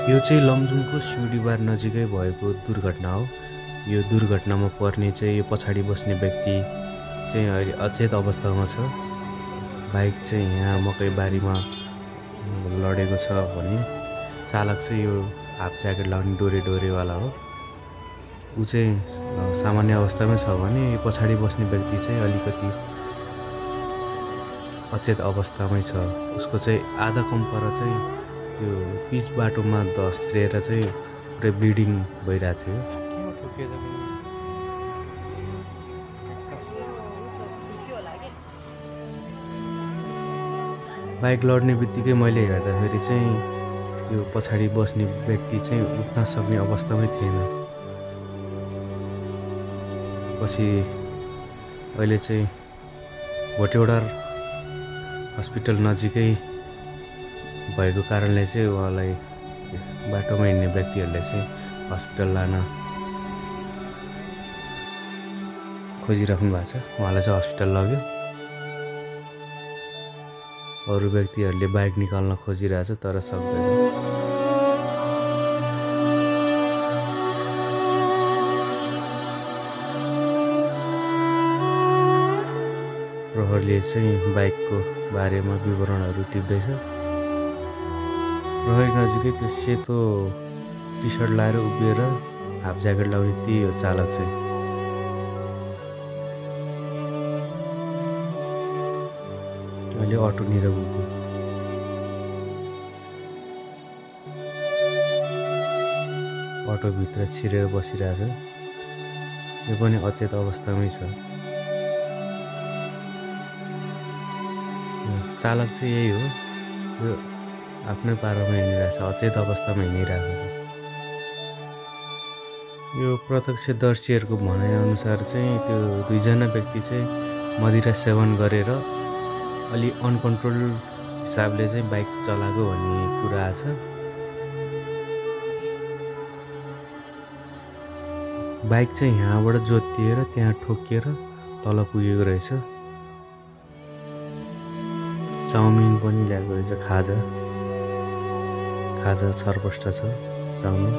यो चाहिँ लमजुङको सिउँडीबार नजिकै भएको दुर्घटना हो। यो दुर्घटनामा पर्ने चाहिँ यो पछाडि बस्ने व्यक्ति चाहिँ अहिले अचेत अवस्थामा छ। बाइक चाहिँ यहाँ मकैबारीमा लडेको छ भने चालक चाहिँ यो हाफ ज्याकेट लाउने डोरेवाला हो। ऊ चाहिँ सामान्य अवस्थामै छ भने यो पछाडि बस्ने व्यक्ति चाहिँ अलिकति अचेत अवस्थामै छ। उसको चाहिँ आधा कम्पर चाहिँ त्यो पिच बाटोमा धस्रिएर चाहिँ पुरै ब्लिडिङ भइरहेको थियो। बाइक लड्ने बित्तिकै मैले हेर्दाखेरि चाहिँ त्यो पछाडि बस्ने व्यक्ति चाहिँ उठ्न सक्ने अवस्थामै थिएन। पछि अहिले चाहिँ भोटेवडार हस्पिटल नजिकै भएको कारणले चाहिँ उहाँलाई बाटोमा हिँड्ने व्यक्तिहरूले चाहिँ हस्पिटल लान खोजिराख्नु भएको छ। उहाँलाई चाहिँ हस्पिटल लग्यो। अरू व्यक्तिहरूले बाइक निकाल्न खोजिरहेछ तर सक्दैन। प्रहरीले चाहिँ बाइकको बारेमा विवरणहरू टिप्दैछ। प्रहरी नजिकै त्यो सेतो टी सर्ट लाएर उभिएर हाफ ज्याकेट लाउने त्यही हो चालक चाहिँ। अहिले अटो निरव उभियो। अटोभित्र छिरेर बसिरहेछ। यो पनि अचेत अवस्थामै छ। चालक चाहिँ यही हो, यो आफ्नै पारामा हिँडिरहेछ, अचेत अवस्थामा हिँडिरहेको छ। यो प्रत्यक्षदर्शीहरूको भनाइअनुसार चाहिँ त्यो दुईजना व्यक्ति चाहिँ मदिरा सेवन गरेर अलि अनकन्ट्रोल हिसाबले चाहिँ बाइक चलाएको भन्ने कुरा छ। बाइक चाहिँ यहाँबाट जोतिएर त्यहाँ ठोकिएर तल पुगेको रहेछ। चाउमिन पनि ल्याएको रहेछ, खाजा छरपष्ट छ चाउमिन।